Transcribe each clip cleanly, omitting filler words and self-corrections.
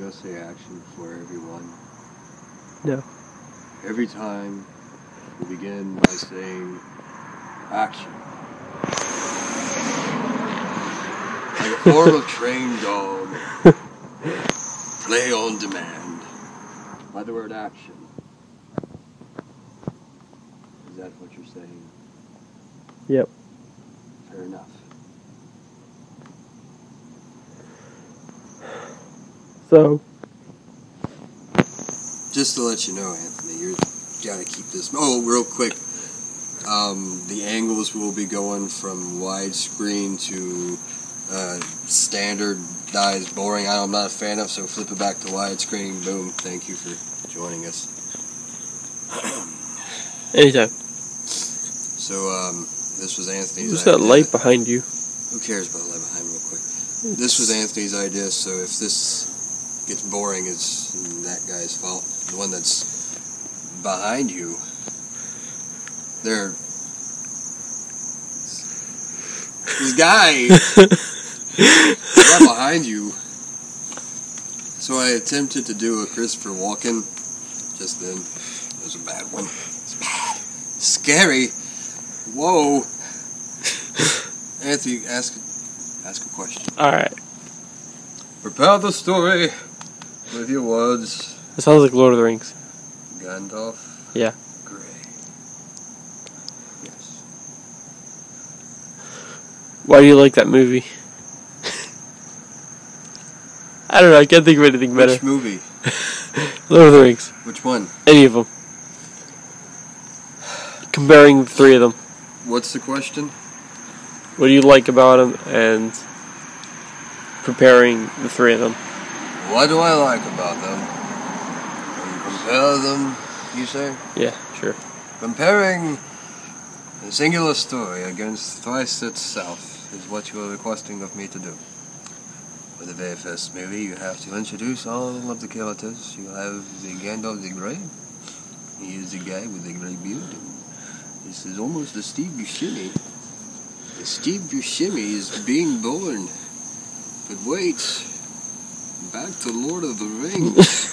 you gonna say action for everyone? No. Every time we begin by saying action. Like a form of trained dog. Play on demand. By the word action. Is that what you're saying? Yep. Fair enough. So, just to let you know, Anthony, you gotta keep this. Oh, real quick. The angles will be going from widescreen to standardized boring. I'm not a fan of, so flip it back to widescreen. Boom. Thank you for joining us. anytime. So, this was Anthony's Who's idea. that light behind you? Who cares about the light behind me real quick? This was Anthony's idea, so if this gets boring, it's that guy's fault. The one that's behind you. This guy right behind you. So I attempted to do a Christopher Walken just then. It was a bad one. It's bad. Scary. Whoa. Anthony, ask a question. Alright. Prepare the story with your words. It sounds like Lord of the Rings. Gandalf. Yeah. Grey. Yes. Why do you like that movie? I don't know, I can't think of anything better. Which movie? Lord of the Rings. Which one? Any of them. Comparing the three of them. What's the question? What do you like about them and comparing the three of them? What do I like about them? Compare them, you say? Yeah, sure. Comparing a singular story against twice itself is what you are requesting of me to do. For the very first movie, you have to introduce all of the characters. You have the Gandalf the Grey. He is the guy with the grey beard. This is almost the Steve Buscemi. The Steve Buscemi is being born. But wait, back to Lord of the Rings.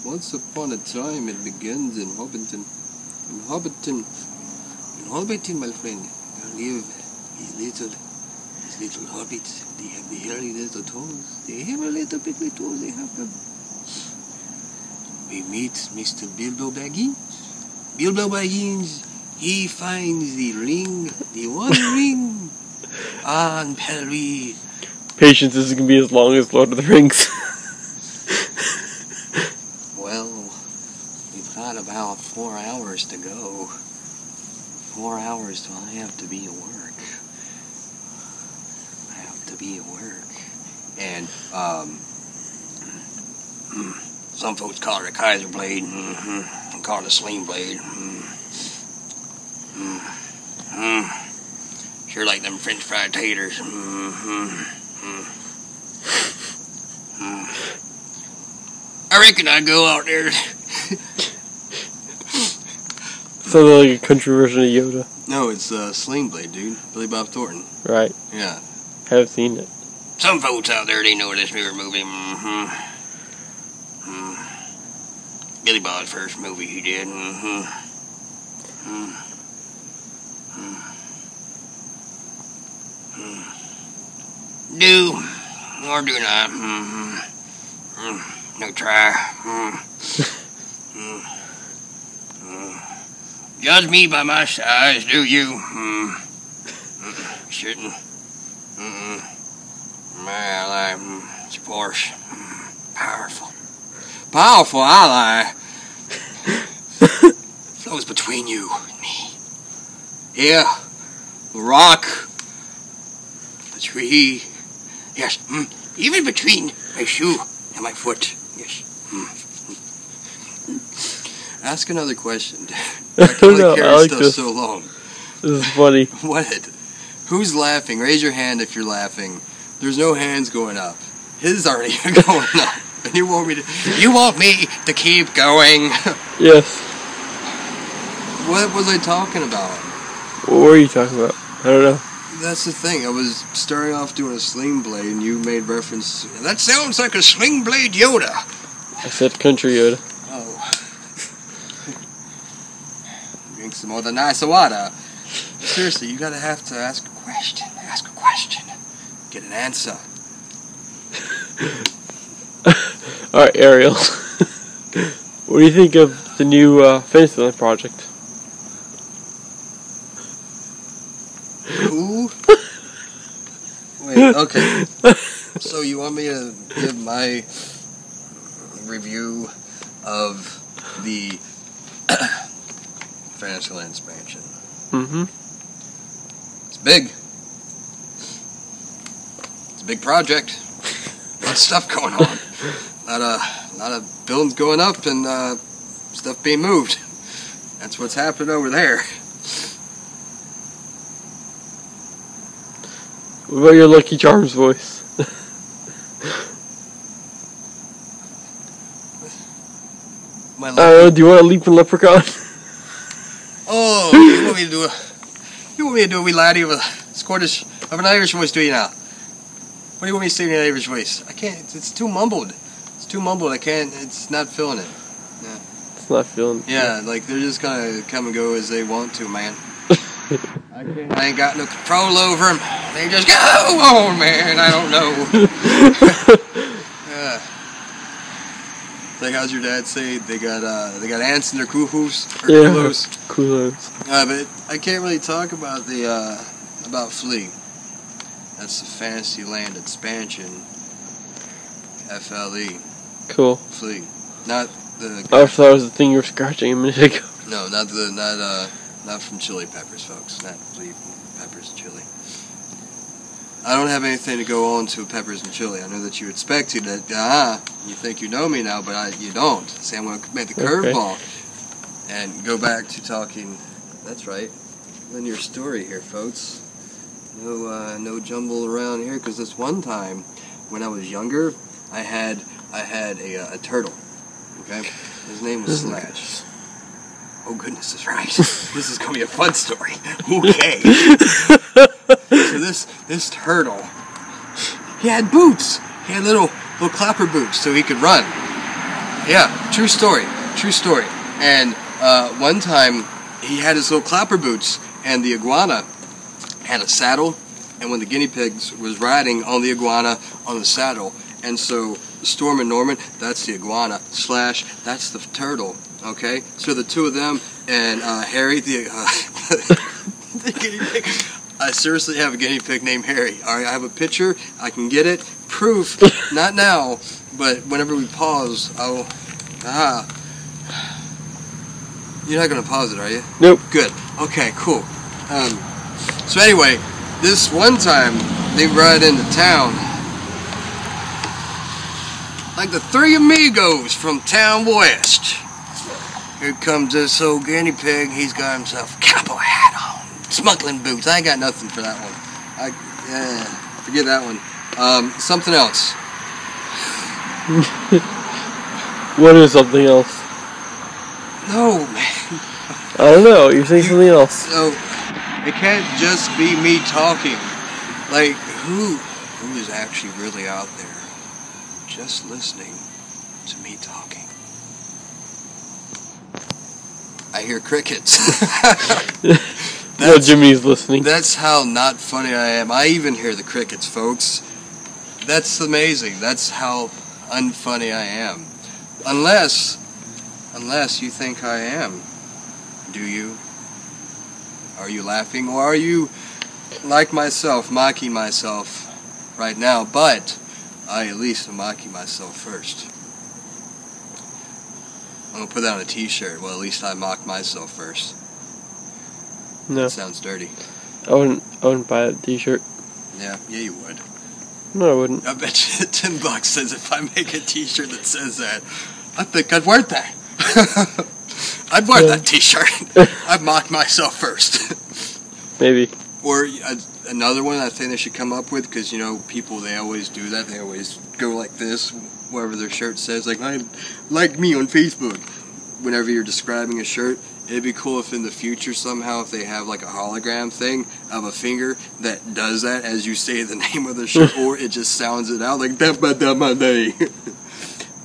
Once upon a time, it begins in Hobbiton. In Hobbiton, my friend, there live these little hobbits. They have the hairy little toes. They have a little bit of toes. They have them. We meet Mr. Bilbo Baggins. Bilbo Baggins, he finds the ring, the one ring, on Pelry. Patience isn't going to be as long as Lord of the Rings. Well, we've got about 4 hours to go. 4 hours till I have to be at work. And, some folks call it a Kaiser blade, and call it a sling blade. Sure like them French fried taters. I reckon I'd go out there. Sounds like a country version of Yoda. No, it's Sling Blade, dude. Billy Bob Thornton. Right. Yeah. Haven't seen it. Some folks out there, they know this newer movie. Billy Bob's first movie he did. Do or do not. No try. Judge me by my size, do you? Shouldn't. My it's force. Powerful. Powerful ally. Flows between you and me. Here, the rock, the tree. Yes, even between my shoe and my foot. Yes. Ask another question. I can only No, carry I like stuff this. so long. This is funny. What? Who's laughing? Raise your hand if you're laughing. There's no hands going up. His aren't even going up. And you want me to keep going? Yes. What was I talking about? What were you talking about? I don't know. that's the thing. I was starting off doing a sling blade, and you made reference. That sounds like a sling blade Yoda. I said country Yoda. Oh. Drink some more of the nice water. Seriously, you gotta have to ask a question. Ask a question. Get an answer. Alright, Ariel. What do you think of the new Fantasyland project? Who? Wait, okay. So you want me to give my review of the Fantasyland expansion? Mm-hmm. It's big. It's a big project. A lot of stuff going on. A lot of buildings going up and stuff being moved. That's what's happening over there. What about your Lucky Charms voice? My Do you want to leap in Leprechaun? Oh, you want me to do a wee laddie of a Scottish, of an Irish voice, do you now? What do you want me to say in an Irish voice? I can't, it's too mumbled. It's too mumbled, it's not feeling it. Yeah. It's not feeling it. Yeah, like they're just gonna come and go as they want to, man. I ain't got no control over them. They just go on, man, I don't know. Yeah. Like, how's your dad say? They got ants in their cuhoos or culos. Culos. But I can't really talk about the about Flea. That's the Fantasyland expansion. FLE. Cool. Flea, not the. I thought it was the thing you were scratching a minute ago. No, not from Chili Peppers, folks. Not Flea Peppers and Chili. I don't have anything to go on to Peppers and Chili. I know that you expected that. You think you know me now, but you don't. See, I'm going to make the curveball and go back to talking. That's right. Linear story here, folks. No jumble around here, because this one time when I was younger, I had a turtle. Okay, his name was Slash. Oh goodness, that's right. This is gonna be a fun story. Okay. So this turtle, he had boots. He had little clapper boots so he could run. Yeah, true story. True story. And one time he had his little clapper boots, and the iguana had a saddle, and when the guinea pigs was riding on the iguana on the saddle, and so Storm and Norman, that's the iguana, Slash, that's the turtle. Okay, so the two of them and Harry, the guinea pig. I seriously have a guinea pig named Harry. All right, I have a picture. I can get it. Proof. Not now, but whenever we pause, I'll. You're not gonna pause it, are you? Nope. Good. Okay. Cool. So anyway, this one time they ride into town. Like the three amigos from Town West. Here comes this old guinea pig. He's got himself a cowboy hat on. Smuggling boots. I ain't got nothing for that one. Forget that one. Something else. What is something else? No, man. I don't know. You're saying something else. So, it can't just be me talking. Like, who is actually really out there just listening to me talking? I hear crickets. No, Jimmy's listening. That's how not funny I am. I even hear the crickets, folks. That's amazing. That's how unfunny I am. Unless you think I am. Do you? Are you laughing? Or are you, like myself, mocking myself right now? But I at least am mocking myself first. I'm going to put that on a t-shirt. Well, at least I mocked myself first. No. That sounds dirty. I wouldn't buy a t-shirt. Yeah, you would. No, I wouldn't. I bet you $10 says if I make a t-shirt that says that, I think I'd wear that. I'd wear that t-shirt. I'd mock myself first. Maybe. Or another one I think they should come up with, because, people, they always do that. They always go like this, wherever their shirt says, like me on Facebook. Whenever you're describing a shirt, It'd be cool if in the future somehow if they have like a hologram thing of a finger that does that as you say the name of the show, or it just sounds it out like Dumba Dumba Dee.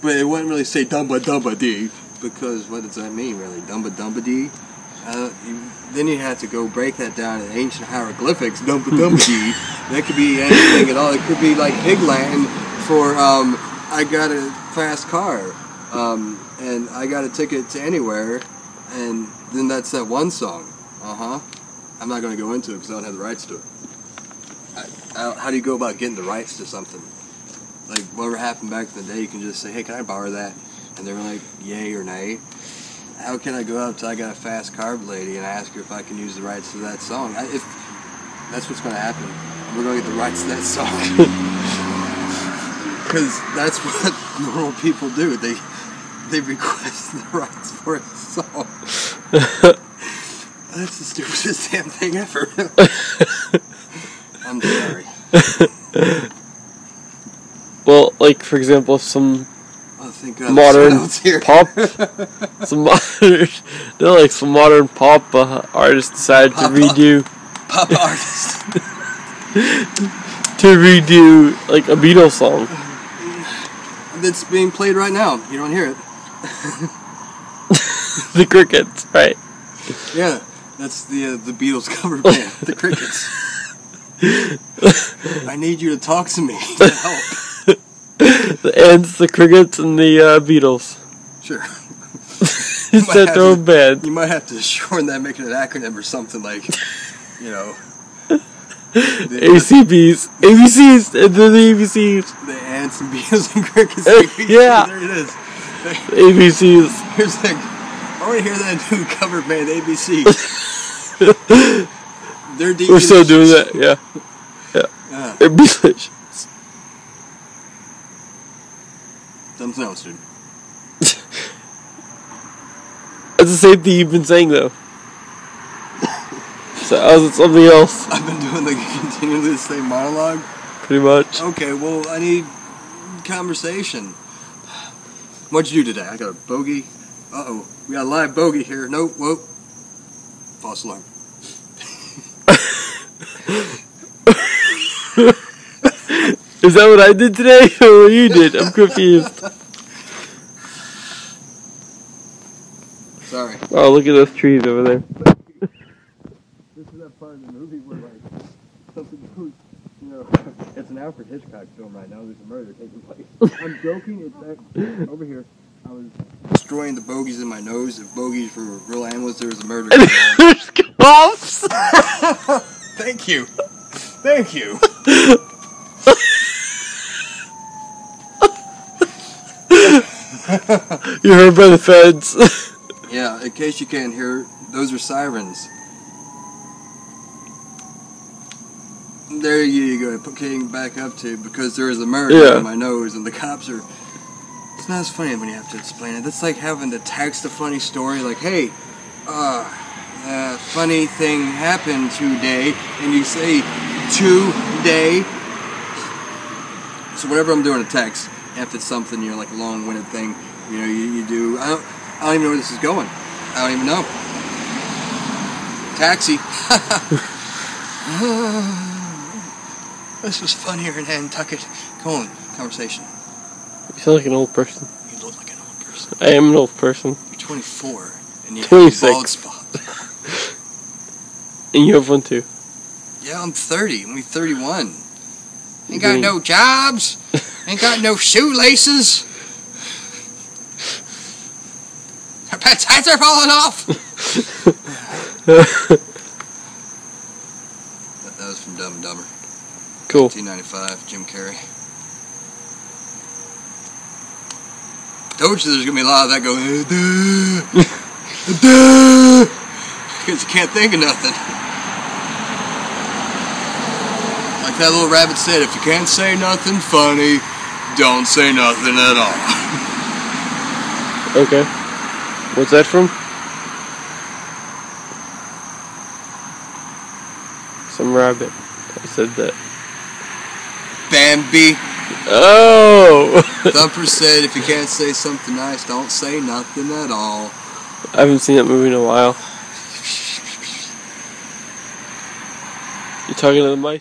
But it wouldn't really say Dumba Dumba Dee, because what does that mean really? Dumba Dumba Dee? Then you have to go break that down in ancient hieroglyphics. Dumba Dumba Dee. That could be anything at all. It could be like Pig Latin for I got a fast car, and I got a ticket to anywhere. And then that's that one song. I'm not going to go into it because I don't have the rights to it. How do you go about getting the rights to something? Like, whatever happened back in the day, you can just say, hey, can I borrow that? And they're like, yay or nay. How can I go up to I got a fast car lady and ask her if I can use the rights to that song? If that's what's going to happen. We're going to get the rights to that song. Because that's what normal people do. They request the rights for a song. That's the stupidest damn thing ever. I'm sorry. Well, like for example, if some modern pop, some modern pop artist decided to redo pop artist to redo like a Beatles song. That's being played right now. You don't hear it. The Crickets, right? Yeah, that's the Beatles cover band, the Crickets. I need you to talk to me to help. The Ants, the Crickets, and the Beatles. Sure. You said their own band. You might have to shorten that, make it an acronym or something like, you know. ACBs, ABCs, and then the ABCs. The Ants and Beatles and Crickets. Yeah. There it is. The ABCs. Here's like, I want to hear that new cover band, ABC. We're still doing that, yeah. They're delicious. Something else, dude. That's the same thing you've been saying, though. So, how's it something else? I've been doing the continually the same monologue? Pretty much. Okay, well, I need conversation. What'd you do today? I got a bogey. Uh-oh. We got a live bogey here. Nope, whoop. False alarm. Is that what I did today, or what you did? I'm confused. Sorry. Oh, look at those trees over there. This is that part of the movie where, like, something goes, you know, it's an Alfred Hitchcock film right now. There's a murder taking place. I'm joking. It's that, over here. I was destroying the bogeys in my nose. If bogeys were real animals, there was a murder going on. There's coughs! Thank you. Thank you. You're heard by the feds. Yeah, in case you can't hear, those are sirens. There you go, getting back up to, because there is a murder in my nose and the cops are... It's not as funny when you have to explain it. That's like having to text a funny story like, hey, funny thing happened today, and you say, today. So whenever I'm doing a text, if it's something, you know, like a long-winded thing, you know, you do, I don't even know where this is going. I don't even know. Taxi. This was funnier in Nantucket. Come on, conversation. You sound like an old person. You look like an old person. I am an old person. You're 24, and you 26. have a bald spot. And you have one too. Yeah, I'm 30. I'm 31. Ain't got no jobs. Ain't got no shoelaces. Our pets' hats are falling off. That was from Dumb and Dumber. Cool. 1995, Jim Carrey. Told you there's gonna be a lot of that going. Because you can't think of nothing. Like that little rabbit said, if you can't say nothing funny, don't say nothing at all. Okay. What's that from? Some rabbit. I said that. Bambi. Oh! Thumper said, if you can't say something nice, don't say nothing at all. I haven't seen that movie in a while. You talking to the mic?